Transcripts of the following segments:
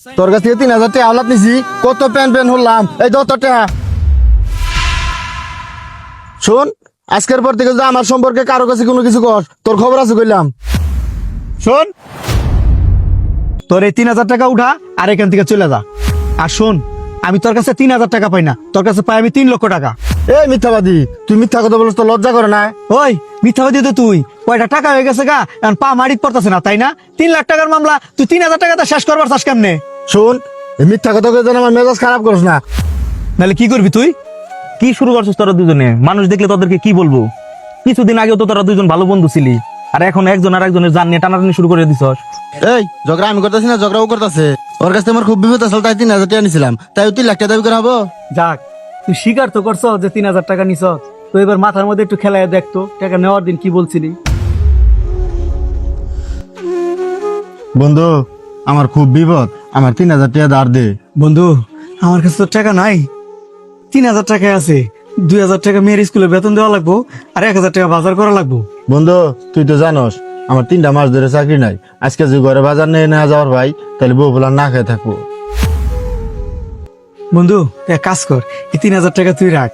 তোর কাছ থেকে 3,000 টাকা আওলাদ নিছি, কত প্যান হলাম, এই দত টাকা শোন। আজকের পর থেকে যদি আমার সম্পর্কে কারো কাছে কোনো কিছু কর, তোর খবর আছে কইলাম। শোন, তোর এই 3,000 টাকা উঠা আর এখান থেকে চলে যা। আর শোন, আমি তোর কাছে 3,000 টাকা পাই না, তোর কাছে পাই আমি 3 লক্ষ টাকা। এই মিথ্যাবাদী, তুই মিথ্যা কথা বলিস, তো লজ্জা করে না? ওই মিথ্যাবাদী তো তুই, কয়টা টাকা হয়ে গেছে গা, এখন পা মারিত পড়তেছে না, তাই না? 3 লাখ টাকার মামলা তুই 3,000 টাকাটা শেষ করবার চাস কেমনে? শোন, এই মিথ্যা কথা কয়ে যেন আমার মেজাজ খারাপ করিস না। নাহলে কি করবি তুই? কি শুরু করছিস তোরা দুজনে? মানুষ দেখলে তোদেরকে কি বলবো? কিছুদিন আগেও তো তোরা দুজন ভালো বন্ধু ছিলি, আর এখন একজন আর একজনের জান নিয়ে টানাটানি শুরু করে দিছস। এই ঝগড়া আমি করতেছি না, ঝগড়াও করতেছে। ওর কাছে আমার খুব বিপদ আসল, তাই 3,000 টাকা নিছিলাম, তাই 3 লাখ টাকা দাবি করে হবো? যাক, তুই স্বীকার তো করছ যে 3,000 টাকা নিছ, তো এবার মাথার মধ্যে একটু খেলায় দেখতো টাকা নেওয়ার দিন কি বলছিলি। বন্ধু, আমার খুব বিপদ, আমার 3,000 টাকা ধার দে। বন্ধু, আমার কাছে তো টাকা নাই, 3,000 টাকা আছে। 2,000 টাকা মেয়ের স্কুলে বেতন দেওয়া লাগবো, আর 1,000 টাকা বাজার করা লাগবো। বন্ধু, তুই তো জানোস আমার 3টা মাস ধরে চাকরি নাই। আজকে যদি ঘরে বাজার নিয়ে না যাওয়ার ভাই, তাহলে বউ বলার না খেয়ে থাকবো। বন্ধু, তুই এক কাজ কর, এই 3,000 টাকা তুই রাখ,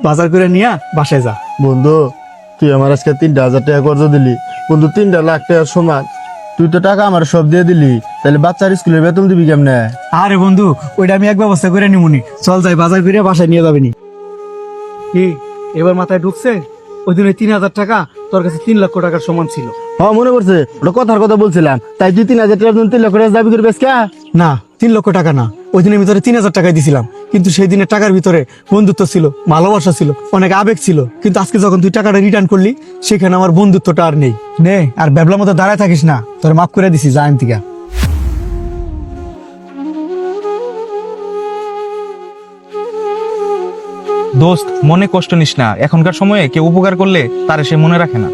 বাজার করে নিয়ে বাসায় যা। বন্ধু, তুই আমার আজকে 3,000 টাকা কর্জ দিলি। বন্ধু, 3 লাখ টাকার সমান। তুই তো টাকা আমার সব দিয়ে দিলি, তাহলে বাচ্চার স্কুলের বেতন দিবি কেমনে? আরে বন্ধু, ওইটা আমি এক ব্যবস্থা করে নিমুনি, চল যাই বাজার করে বাসায় নিয়ে যাবেনি। কি এবার মাথায় ঢুকছে? ওই দিন ওই 3,000 টাকা তোর কাছে 3 লক্ষ টাকার সমান ছিল। হ্যাঁ, মনে পড়ছে, ওটা কথার কথা বলছিলাম। তাই তুই 3,000 টাকার জন্য 3 লক্ষ টাকা দাবি করবে কে? না, 3 লক্ষ টাকা না, ওই দিনের ভিতরে 3,000 টাকাই দিছিলাম, কিন্তু সেই দিনের টাকার ভিতরে বন্ধুত্ব ছিল, ভালোবাসা ছিল, অনেক আবেগ ছিল। কিন্তু আজকে যখন তুই টাকাটা রিটার্ন করলি, সেখানে আমার বন্ধুত্বটা আর নেই। নে, আর ব্যাবলার মতো দাঁড়ায় থাকিস না, তোর মাফ করে দিছি, যা এখান থেকে। দোস্ত, মনে কষ্ট নিস না, এখনকার সময়ে কেউ উপকার করলে তারে সে মনে রাখে না।